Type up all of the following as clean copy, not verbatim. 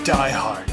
Die hard.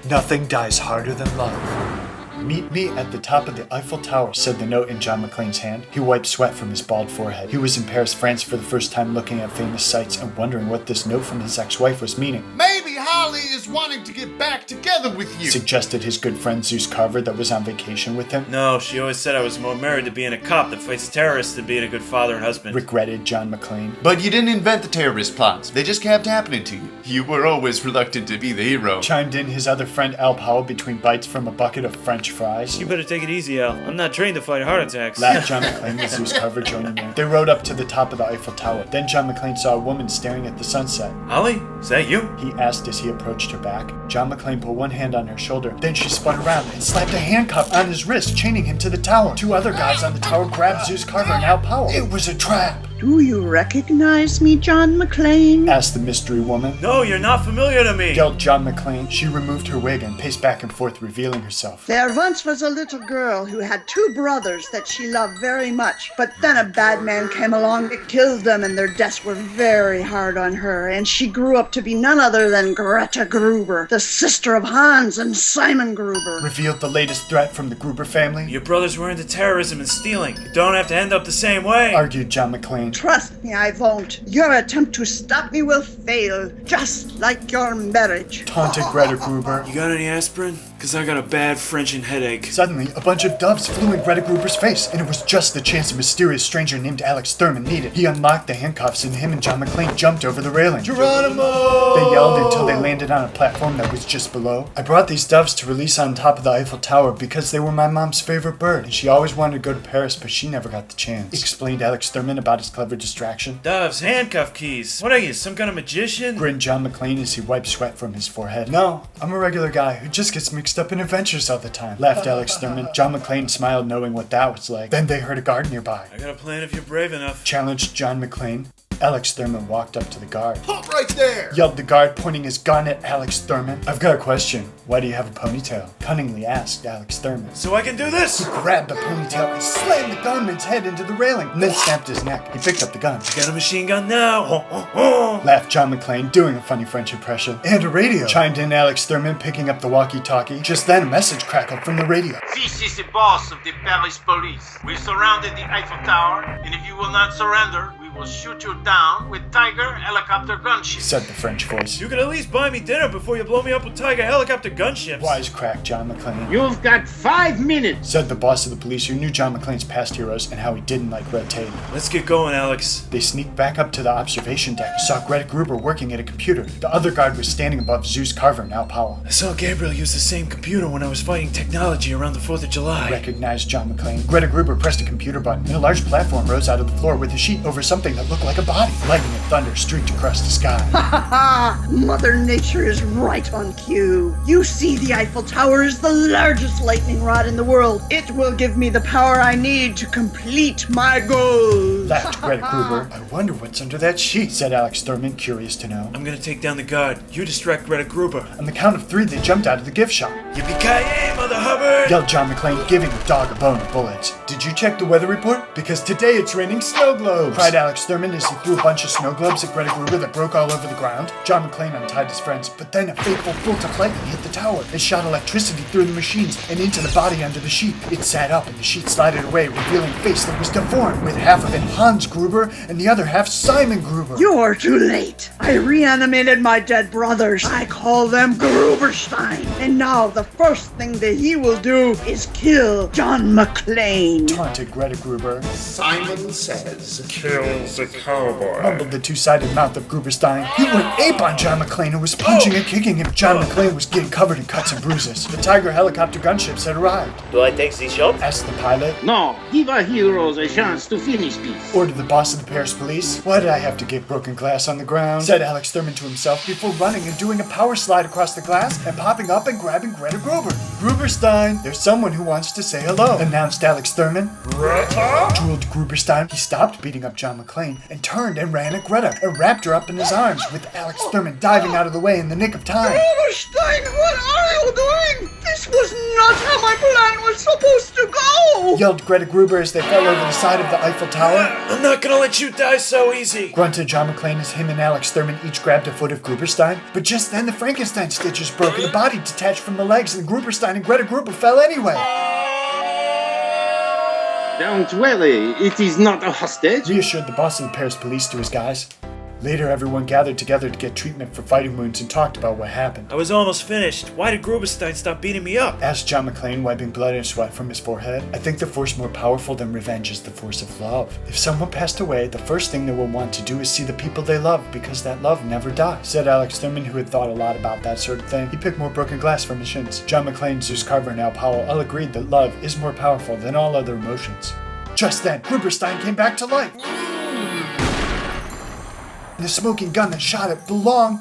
Nothing dies harder than love. Meet me at the top of the Eiffel Tower, said the note in John McClane's hand. He wiped sweat from his bald forehead. He was in Paris, France for the first time, looking at famous sights and wondering what this note from his ex-wife was meaning. Maybe Holly is wanting to get back together with you, suggested his good friend Zeus Carver that was on vacation with him. No, she always said I was more married to being a cop that fights terrorists than being a good father and husband. Regretted John McClane. But you didn't invent the terrorist plots. They just kept happening to you. You were always reluctant to be the hero. Chimed in his other friend Al Powell between bites from a bucket of French fries. You better take it easy, Al. I'm not trained to fight heart attacks. Laughed John McClane with Zeus Carver joining in. They rode up to the top of the Eiffel Tower. Then John McClane saw a woman staring at the sunset. Holly, is that you? He asked as he approached her back. John McClane put one hand on her shoulder. Then she spun around and slapped a handcuff on his wrist, chaining him to the tower. Two other guys on the tower grabbed Zeus Carver and Al Powell. It was a trap. Do you recognize me, John McClane? Asked the mystery woman. No, you're not familiar to me. Yelled John McClane. She removed her wig and paced back and forth, revealing herself. There once was a little girl who had two brothers that she loved very much, but then a bad man came along that killed them, and their deaths were very hard on her, and she grew up to be none other than Greta Gruber, the sister of Hans and Simon Gruber. Revealed the latest threat from the Gruber family. Your brothers were into terrorism and stealing. You don't have to end up the same way. Argued John McClane. Trust me, I won't. Your attempt to stop me will fail, just like your marriage. Taunted Greta Gruber. You got any aspirin? Cause I got a bad Frenching headache. Suddenly, a bunch of doves flew in Greta Gruber's face, and it was just the chance a mysterious stranger named Alex Thurman needed. He unlocked the handcuffs, and him and John McClane jumped over the railing. Geronimo! They yelled until they landed on a platform that was just below. I brought these doves to release on top of the Eiffel Tower because they were my mom's favorite bird, and she always wanted to go to Paris, but she never got the chance. Explained Alex Thurman about his clever distraction. Doves, handcuff keys. What are you, some kind of magician? Grinned John McClane as he wiped sweat from his forehead. No, I'm a regular guy who just gets mixed up in adventures all the time. Laughed Alex Thurman. John McClane smiled knowing what that was like. Then they heard a guard nearby. I got a plan if you're brave enough. Challenged John McClane. Alex Thurman walked up to the guard. Halt right there! Yelled the guard, pointing his gun at Alex Thurman. I've got a question. Why do you have a ponytail? Cunningly asked Alex Thurman. So I can do this? He grabbed the ponytail and slammed the gunman's head into the railing, and then snapped his neck. He picked up the gun. You got a machine gun now? Laughed John McClane, doing a funny French impression. And a radio. Chimed in Alex Thurman, picking up the walkie-talkie. Just then, a message crackled from the radio. This is the boss of the Paris police. We surrounded the Eiffel Tower, and if you will not surrender, we will shoot you down with Tiger helicopter gunships, said the French voice. You can at least buy me dinner before you blow me up with Tiger helicopter gunships. Wisecracked John McClane. You've got 5 minutes, said the boss of the police, who knew John McClane's past heroes and how he didn't like red tape. Let's get going, Alex. They sneaked back up to the observation deck and saw Greta Gruber working at a computer. The other guard was standing above Zeus Carver and Al Powell. I saw Gabriel use the same computer when I was fighting technology around the 4th of July. Recognized John McClane. Greta Gruber pressed a computer button, and a large platform rose out of the floor with a sheet over something that looked like a body. Lightning and thunder streaked across the sky. Ha ha ha! Mother Nature is right on cue. You see, the Eiffel Tower is the largest lightning rod in the world. It will give me the power I need to complete my goals. Laughed Greta Gruber. I wonder what's under that sheet, said Alex Thurman, curious to know. I'm gonna take down the guard. You distract Greta Gruber. On the count of 3, they jumped out of the gift shop. Yippee-ki-yay, Mother Hubbard! Yelled John McClane, giving the dog a bone of bullets. Did you check the weather report? Because today it's raining snow globes, cried Alex Thurman as he threw a bunch of snow globes at Greta Gruber that broke all over the ground. John McClane untied his friends, but then a fateful bolt of lightning hit the tower. It shot electricity through the machines and into the body under the sheet. It sat up and the sheet slided away, revealing a face that was deformed, with half of it Hans Gruber and the other half Simon Gruber. You're too late. I reanimated my dead brothers. I call them Gruberstein. And now the first thing that he will do is kill John McClane. Taunted Greta Gruber. Simon says, kills a cowboy. Mumbled the two-sided mouth of Gruberstein. He went ape on John McClane, who was punching and kicking him. John McClane was getting covered in cuts and bruises. The Tiger helicopter gunships had arrived. Do I take the shot? Asked the pilot. No, give our heroes a chance to finish this. Ordered the boss of the Paris police. Why did I have to get broken glass on the ground? Said Alex Thurman to himself before running and doing a power slide across the glass and popping up and grabbing Greta Gruber. Gruberstein, there's someone who wants to say hello, announced Alex Thurman. Greta? Drooled Gruberstein. He stopped beating up John McClane and turned and ran at Greta and wrapped her up in his arms, with Alex Thurman diving out of the way in the nick of time. Gruberstein, what are you doing? This This was not how my plan was supposed to go! Yelled Greta Gruber as they fell over the side of the Eiffel Tower. I'm not gonna let you die so easy. Grunted John McClane as him and Alex Thurman each grabbed a foot of Gruberstein. But just then the Frankenstein stitches broke and the body detached from the legs and Gruberstein and Greta Gruber fell anyway. Don't worry, it is not a hostage. Reassured the boss of the Paris police to his guys. Later, everyone gathered together to get treatment for fighting wounds and talked about what happened. I was almost finished. Why did Gruberstein stop beating me up? Asked John McClane, wiping blood and sweat from his forehead. I think the force more powerful than revenge is the force of love. If someone passed away, the first thing they will want to do is see the people they love because that love never dies, said Alex Thurman, who had thought a lot about that sort of thing. He picked more broken glass from his shins. John McClane, Zeus Carver, and Al Powell all agreed that love is more powerful than all other emotions. Just then, Gruberstein came back to life. The smoking gun that shot it belonged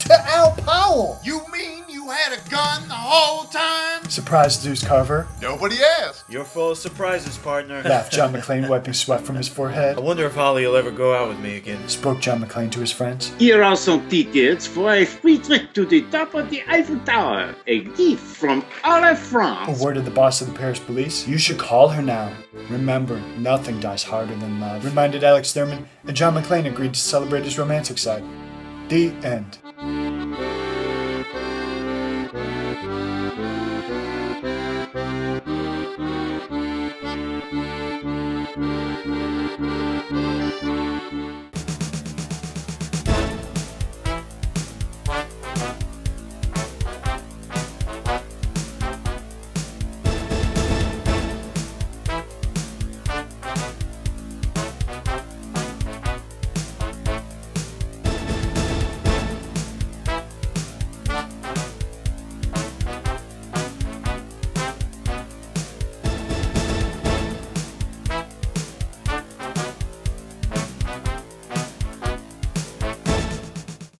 to Al Powell! You mean you had a gun the whole time? Surprised Zeus Carver. Nobody asked. You're full of surprises, partner. Laughed John McClane, wiping sweat from his forehead. I wonder if Holly will ever go out with me again. Spoke John McClane to his friends. Here are some tickets for a free trip to the top of the Eiffel Tower. A gift from all of France. Awarded the boss of the Paris police. You should call her now. Remember, nothing dies harder than love. Reminded Alex Thurman, and John McClane agreed to celebrate his romantic side. The end.